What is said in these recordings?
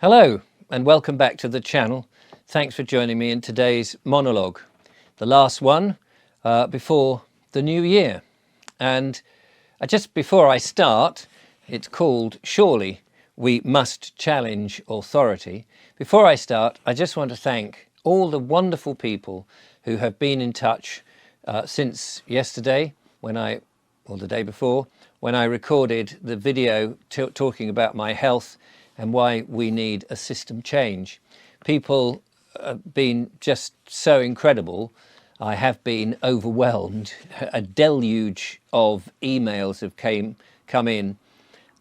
Hello and welcome back to the channel. Thanks for joining me in today's monologue, the last one before the new year. And just before I start, it's called Surely We Must Challenge Authority. Before I start, I just want to thank all the wonderful people who have been in touch since yesterday or the day before, when I recorded the video talking about my health and why we need a system change. People have been just so incredible. I have been overwhelmed. A deluge of emails have come in,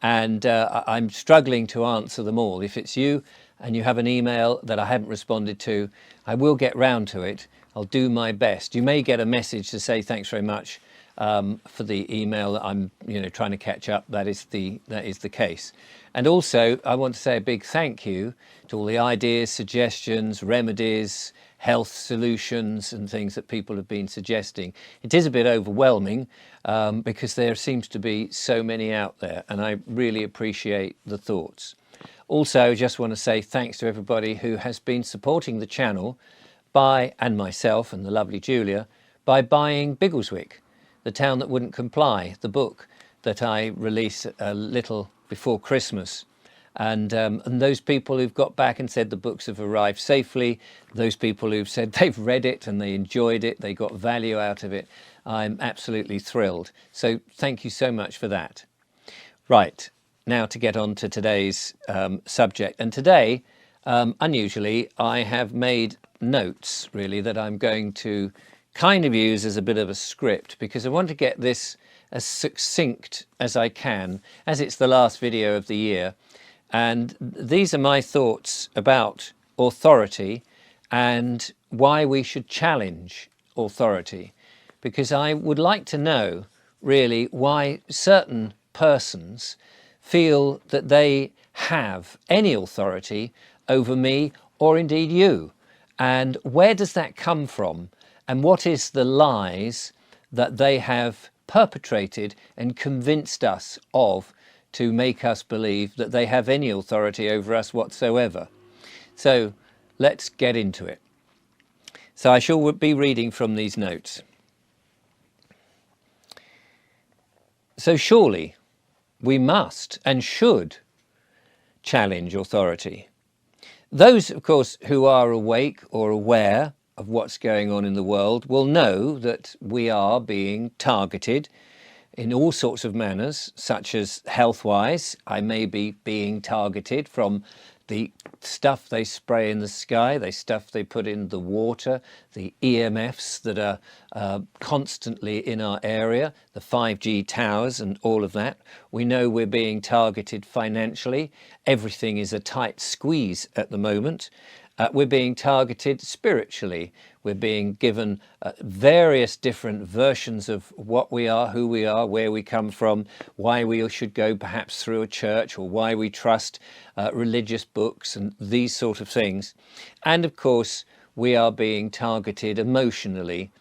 and I'm struggling to answer them all. If it's you and you have an email that I haven't responded to, I will get round to it. I'll do my best. You may get a message to say thanks very much for the email that I'm trying to catch up. That is the case. And also I want to say a big thank you to all the ideas, suggestions, remedies, health solutions and things that people have been suggesting. It is a bit overwhelming because there seems to be so many out there, and I really appreciate the thoughts. Also, just want to say thanks to everybody who has been supporting the channel and myself and the lovely Julia, by buying Biggleswick, The Town That Wouldn't Comply, the book that I released a little before Christmas. And those people who've got back and said the books have arrived safely, those people who've said they've read it and they enjoyed it, they got value out of it, I'm absolutely thrilled. So thank you so much for that. Right, now to get on to today's subject. And today, unusually, I have made notes really that I'm going to kind of use as a bit of a script, because I want to get this as succinct as I can, as it's the last video of the year. And these are my thoughts about authority and why we should challenge authority, because I would like to know really why certain persons feel that they have any authority over me or indeed you. And where does that come from? And what is the lies that they have perpetrated and convinced us of to make us believe that they have any authority over us whatsoever? So let's get into it. So I shall be reading from these notes. So surely we must and should challenge authority. Those, of course, who are awake or aware of what's going on in the world will know that we are being targeted in all sorts of manners, such as health-wise. I may be being targeted from the stuff they spray in the sky, the stuff they put in the water, the EMFs that are constantly in our area, the 5G towers and all of that. We know we're being targeted financially. Everything is a tight squeeze at the moment. We're being targeted spiritually. We're being given various different versions of what we are, who we are, where we come from, why we should go perhaps through a church, or why we trust religious books and these sort of things. And of course, we are being targeted emotionally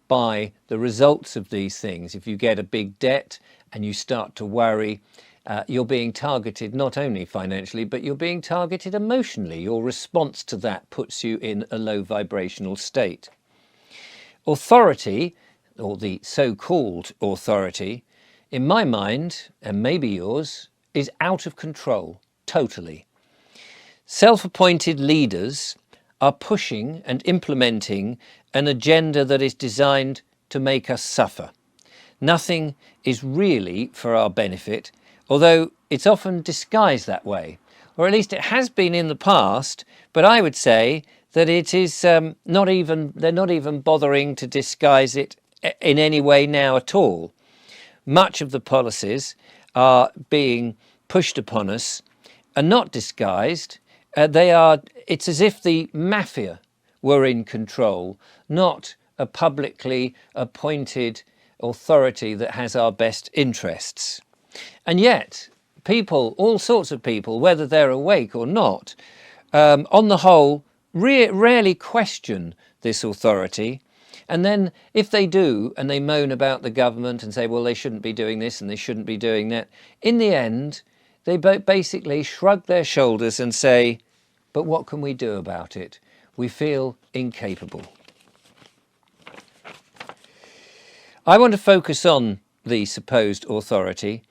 by the results of these things. If you get a big debt and you start to worry, you're being targeted not only financially, but you're being targeted emotionally. Your response to that puts you in a low vibrational state. Authority, or the so-called authority, in my mind, and maybe yours, is out of control, totally. Self-appointed leaders are pushing and implementing an agenda that is designed to make us suffer. Nothing is really for our benefit, although it's often disguised that way, or at least it has been in the past. But I would say that it is they're not even bothering to disguise it in any way now at all. Much of the policies are being pushed upon us are not disguised. It's as if the mafia were in control, not a publicly appointed authority that has our best interests. And yet, people, all sorts of people, whether they're awake or not, on the whole, rarely question this authority. And then if they do, and they moan about the government and say, well, they shouldn't be doing this and they shouldn't be doing that, in the end, they basically shrug their shoulders and say, but what can we do about it? We feel incapable. I want to focus on the supposed authority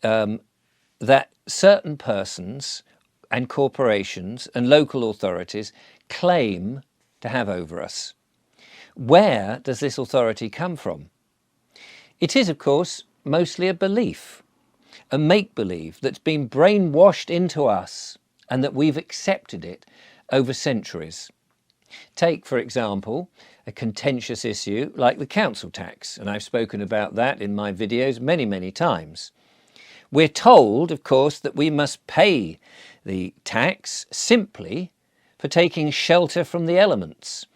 that certain persons and corporations and local authorities claim to have over us. Where does this authority come from? It is, of course, mostly a belief, a make-believe that's been brainwashed into us and that we've accepted it over centuries. Take, for example, a contentious issue like the council tax, and I've spoken about that in my videos many times. We're told, of course, that we must pay the tax simply for taking shelter from the elements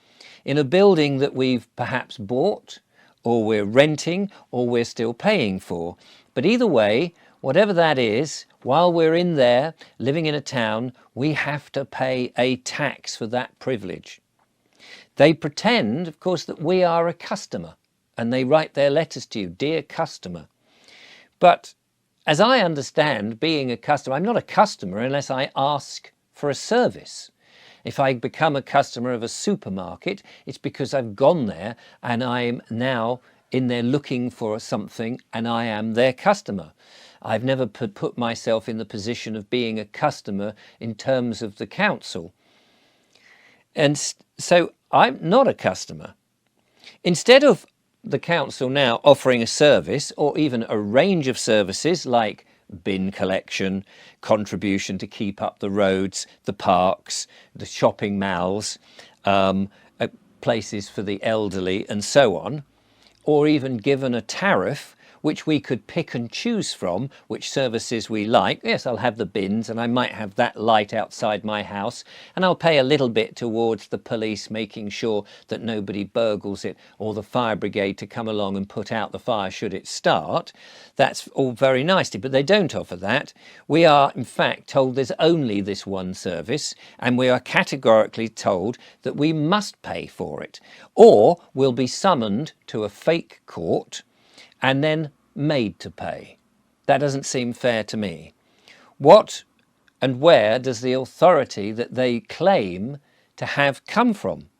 in a building that we've perhaps bought, or we're renting, or we're still paying for. But either way, whatever that is, while we're in there, living in a town, we have to pay a tax for that privilege. They pretend, of course, that we are a customer, and they write their letters to you, "Dear customer." But as I understand being a customer, I'm not a customer unless I ask for a service. If I become a customer of a supermarket, it's because I've gone there and I'm now in there looking for something and I am their customer. I've never put myself in the position of being a customer in terms of the council. And so I'm not a customer. Instead of the council now offering a service or even a range of services like bin collection, contribution to keep up the roads, the parks, the shopping malls, places for the elderly and so on, or even given a tariff which we could pick and choose from, which services we like. Yes, I'll have the bins and I might have that light outside my house and I'll pay a little bit towards the police making sure that nobody burgles it or the fire brigade to come along and put out the fire should it start. That's all very nicely, but they don't offer that. We are in fact told there's only this one service and we are categorically told that we must pay for it or we'll be summoned to a fake court and then made to pay. That doesn't seem fair to me. What and where does the authority that they claim to have come from?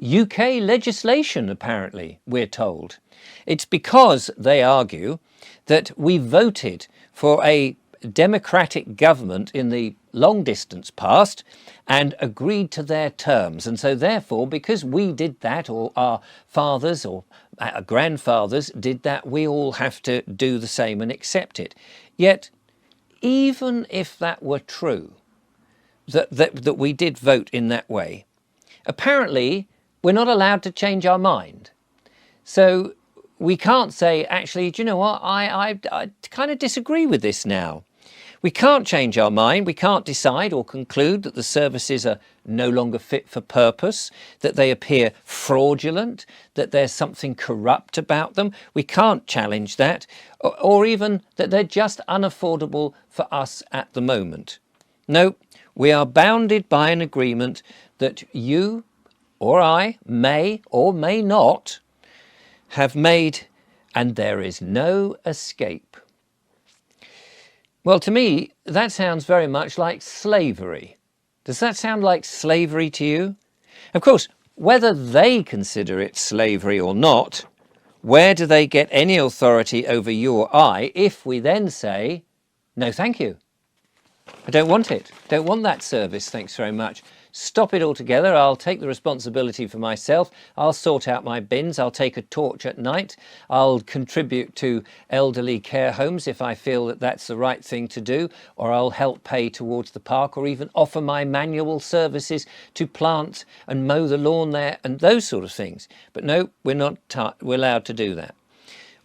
UK legislation, apparently, we're told. It's because, they argue, that we voted for a democratic government in the long distance past and agreed to their terms. And so therefore, because we did that, or our fathers or our grandfathers did that, we all have to do the same and accept it. Yet, even if that were true, that we did vote in that way, apparently we're not allowed to change our mind. So we can't say, actually, do you know what, I kind of disagree with this now. We can't change our mind. We can't decide or conclude that the services are no longer fit for purpose, that they appear fraudulent, that there's something corrupt about them. We can't challenge that, or even that they're just unaffordable for us at the moment. No, we are bounded by an agreement that you or I may or may not have made, and there is no escape. Well, to me, that sounds very much like slavery. Does that sound like slavery to you? Of course, whether they consider it slavery or not, where do they get any authority over you or I if we then say, no, thank you. I don't want it. Don't want that service. Thanks very much. Stop it altogether. I'll take the responsibility for myself. I'll sort out my bins. I'll take a torch at night. I'll contribute to elderly care homes if I feel that that's the right thing to do, or I'll help pay towards the park, or even offer my manual services to plant and mow the lawn there and those sort of things. But no, we're not we're allowed to do that.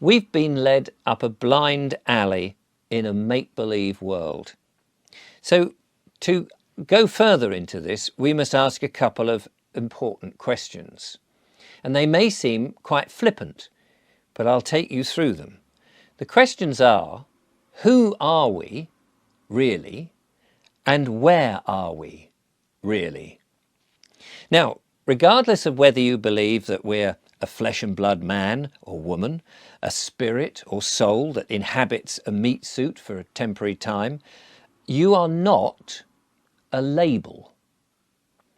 We've been led up a blind alley in a make-believe world. So to go further into this, we must ask a couple of important questions. And they may seem quite flippant, but I'll take you through them. The questions are, who are we, really? And where are we, really? Now, regardless of whether you believe that we're a flesh and blood man or woman, a spirit or soul that inhabits a meat suit for a temporary time, you are not a label.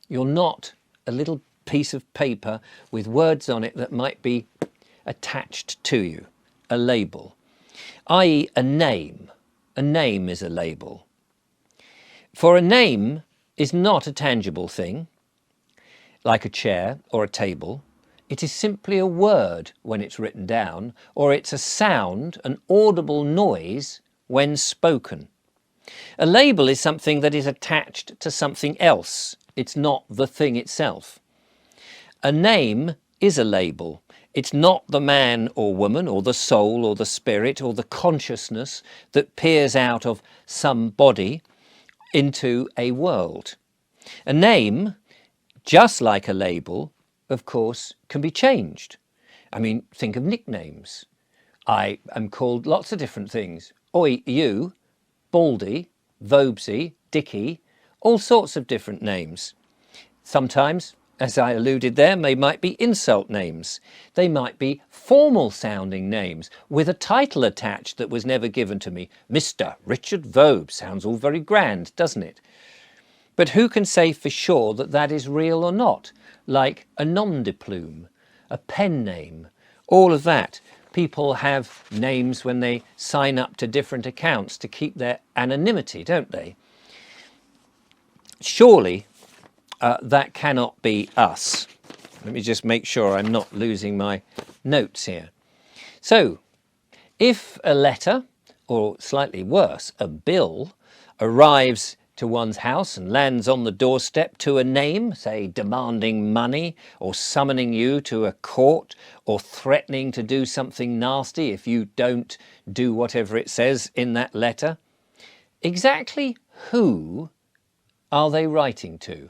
You're not a little piece of paper with words on it that might be attached to you. A label, i.e. a name. A name is a label. For a name is not a tangible thing, like a chair or a table. It is simply a word when it's written down, or it's a sound, an audible noise when spoken. A label is something that is attached to something else. It's not the thing itself. A name is a label. It's not the man or woman or the soul or the spirit or the consciousness that peers out of some body into a world. A name, just like a label, of course, can be changed. I mean, think of nicknames. I am called lots of different things. Oi, you, Baldy, Vobesy, Dickie, all sorts of different names. Sometimes, as I alluded there, they might be insult names. They might be formal sounding names with a title attached that was never given to me. Mr. Richard Vobe sounds all very grand, doesn't it? But who can say for sure that that is real or not? Like a nom de plume, a pen name, all of that. People have names when they sign up to different accounts to keep their anonymity, don't they? Surely that cannot be us. Let me just make sure I'm not losing my notes here. So, if a letter, or slightly worse, a bill, arrives to one's house and lands on the doorstep to a name, say demanding money or summoning you to a court or threatening to do something nasty if you don't do whatever it says in that letter, exactly who are they writing to?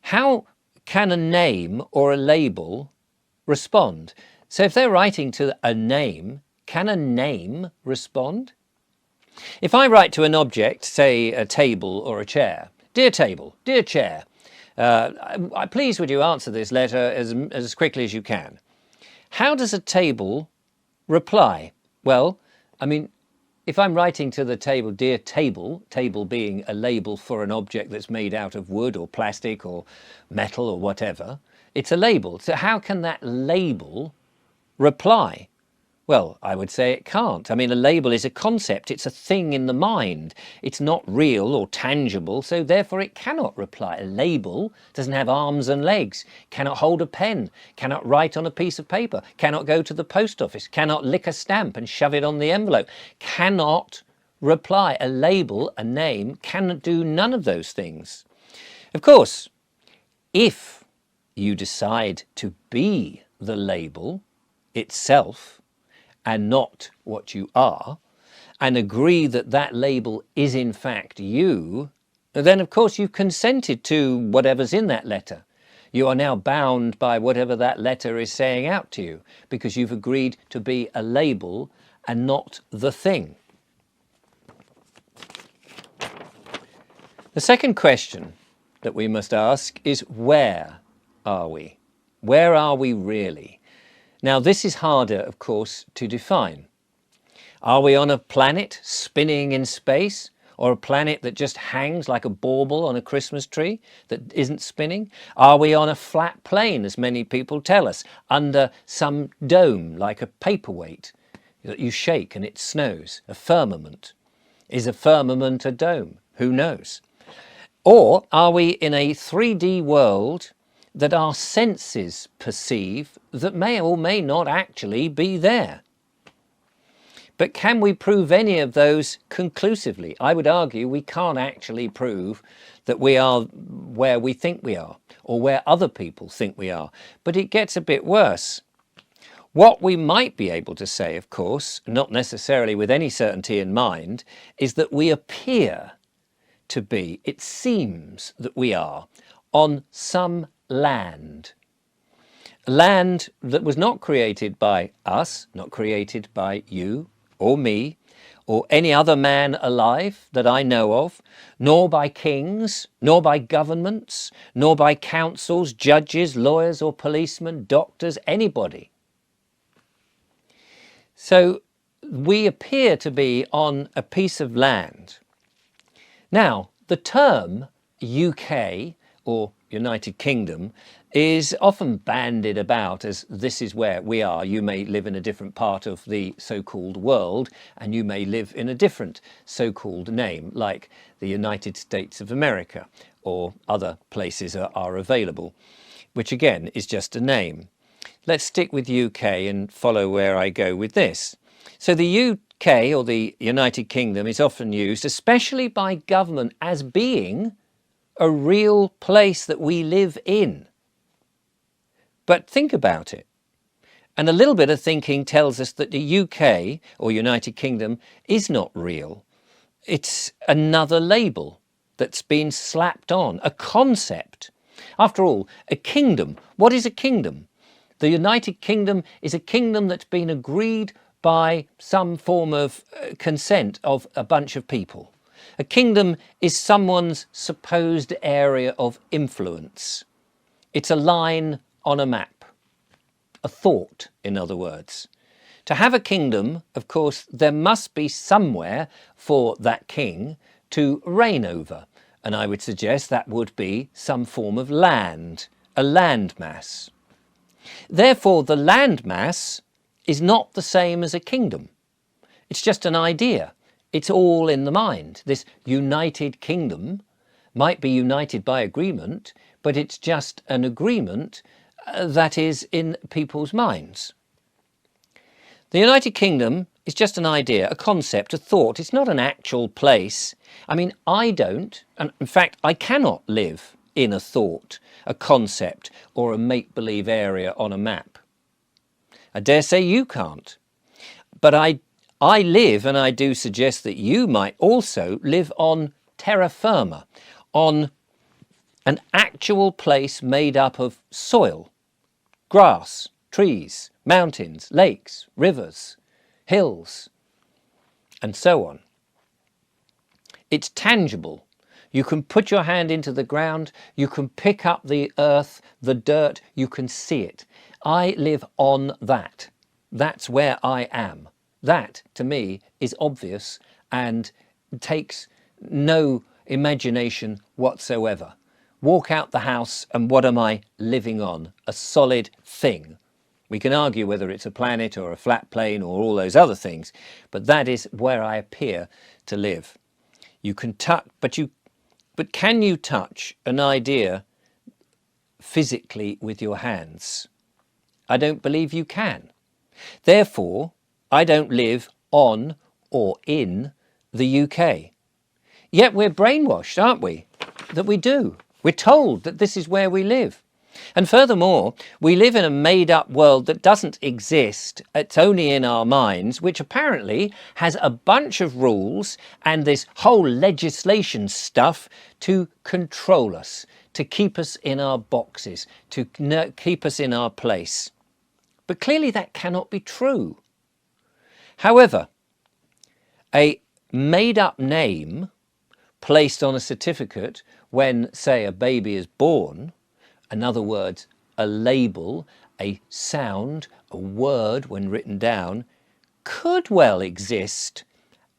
How can a name or a label respond? So if they're writing to a name, can a name respond? If I write to an object, say a table or a chair, dear table, dear chair, please would you answer this letter as quickly as you can? How does a table reply? Well, I mean, if I'm writing to the table, dear table, table being a label for an object that's made out of wood or plastic or metal or whatever, it's a label. So how can that label reply? Well, I would say it can't. I mean, a label is a concept. It's a thing in the mind. It's not real or tangible, so therefore it cannot reply. A label doesn't have arms and legs, cannot hold a pen, cannot write on a piece of paper, cannot go to the post office, cannot lick a stamp and shove it on the envelope, cannot reply. A label, a name, cannot do none of those things. Of course, if you decide to be the label itself, and not what you are, and agree that that label is in fact you, then of course you've consented to whatever's in that letter. You are now bound by whatever that letter is saying out to you, because you've agreed to be a label and not the thing. The second question that we must ask is, where are we? Where are we really? Now, this is harder, of course, to define. Are we on a planet spinning in space, or a planet that just hangs like a bauble on a Christmas tree that isn't spinning? Are we on a flat plane, as many people tell us, under some dome like a paperweight that you shake and it snows? A firmament. Is a firmament a dome? Who knows? Or are we in a 3D world that our senses perceive that may or may not actually be there? But can we prove any of those conclusively? I would argue we can't actually prove that we are where we think we are, or where other people think we are. But it gets a bit worse. What we might be able to say, of course, not necessarily with any certainty in mind, is that we appear to be, it seems that we are, on some land. Land that was not created by us, not created by you or me or any other man alive that I know of, nor by kings, nor by governments, nor by councils, judges, lawyers or policemen, doctors, anybody. So we appear to be on a piece of land. Now, The term UK or United Kingdom is often bandied about as this is where we are. You may live in a different part of the so-called world and you may live in a different so-called name, like the United States of America, or other places are available, which again is just a name. Let's stick with UK and follow where I go with this. So the UK or the United Kingdom is often used, especially by government, as being a real place that we live in. But think about it. And a little bit of thinking tells us that the UK or United Kingdom is not real. It's another label that's been slapped on, a concept. After all, a kingdom. What is a kingdom? The United Kingdom is a kingdom that's been agreed by some form of consent of a bunch of people. A kingdom is someone's supposed area of influence. It's a line on a map, a thought, in other words. To have a kingdom, of course, there must be somewhere for that king to reign over. And I would suggest that would be some form of land, a landmass. Therefore, the landmass is not the same as a kingdom. It's just an idea. It's all in the mind. This United Kingdom might be united by agreement, but it's just an agreement that is in people's minds. The United Kingdom is just an idea, a concept, a thought. It's not an actual place. I mean, I don't, and in fact, I cannot live in a thought, a concept, or a make-believe area on a map. I dare say you can't. But I live, and I do suggest that you might also live on terra firma, on an actual place made up of soil, grass, trees, mountains, lakes, rivers, hills, and so on. It's tangible. You can put your hand into the ground, you can pick up the earth, the dirt, you can see it. I live on that. That's where I am. That, to me, is obvious and takes no imagination whatsoever. Walk out the house and what am I living on? A solid thing. We can argue whether it's a planet or a flat plane or all those other things, but that is where I appear to live. You can touch, but can you touch an idea physically with your hands? I don't believe you can. Therefore, I don't live on or in the UK. Yet we're brainwashed, aren't we? That we do. We're told that this is where we live. And furthermore, we live in a made-up world that doesn't exist. It's only in our minds, which apparently has a bunch of rules and this whole legislation stuff to control us, to keep us in our boxes, to keep us in our place. But clearly that cannot be true. However, a made-up name placed on a certificate when, say, a baby is born, in other words, a label, a sound, a word when written down, could well exist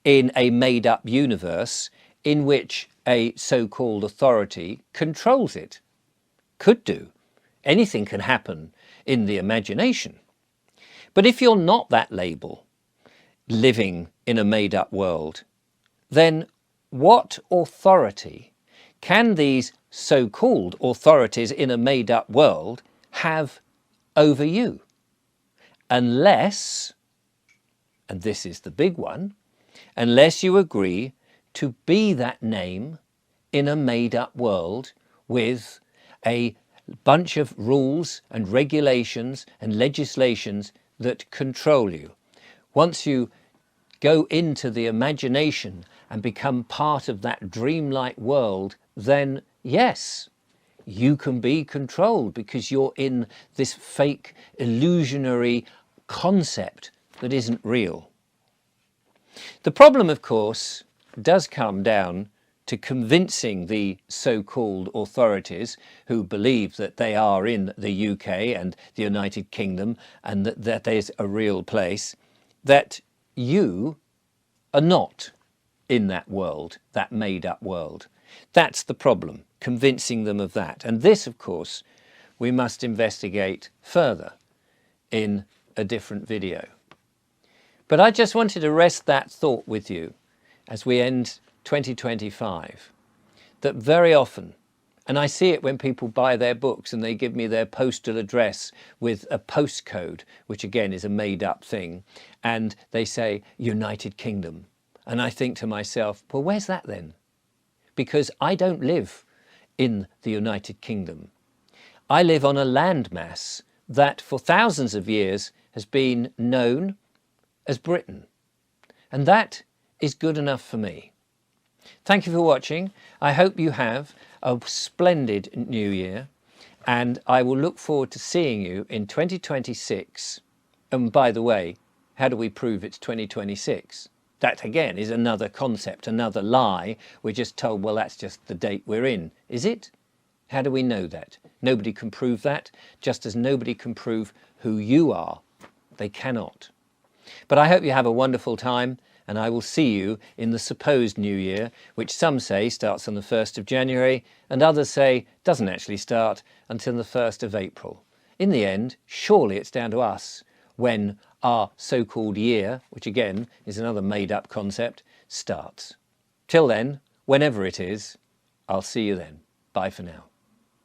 in a made-up universe in which a so-called authority controls it. Could do. Anything can happen in the imagination. But if you're not that label, living in a made-up world, then what authority can these so-called authorities in a made-up world have over you? Unless, and this is the big one, unless you agree to be that name in a made-up world with a bunch of rules and regulations and legislations that control you. Once you go into the imagination and become part of that dreamlike world, then yes, you can be controlled because you're in this fake illusionary concept that isn't real. The problem, of course, does come down to convincing the so-called authorities who believe that they are in the UK and the United Kingdom and that there's a real place, that you are not in that world, that made-up world. That's the problem, convincing them of that. And this, of course, we must investigate further in a different video. But I just wanted to rest that thought with you as we end 2025, that very often, and I see it when people buy their books and they give me their postal address with a postcode, which again is a made-up thing, and they say United Kingdom. And I think to myself, well, where's that then? Because I don't live in the United Kingdom. I live on a landmass that for thousands of years has been known as Britain. And that is good enough for me. Thank you for watching. I hope you have a splendid new year, and I will look forward to seeing you in 2026. And by the way, how do we prove it's 2026? That again is another concept, another lie. We're just told, well, that's just the date we're in. Is it? How do we know that? Nobody can prove that, just as nobody can prove who you are. They cannot. But I hope you have a wonderful time, and I will see you in the supposed new year, which some say starts on the 1st of January, and others say doesn't actually start until the 1st of April. In the end, surely it's down to us when our so-called year, which again is another made-up concept, starts. Till then, whenever it is, I'll see you then. Bye for now.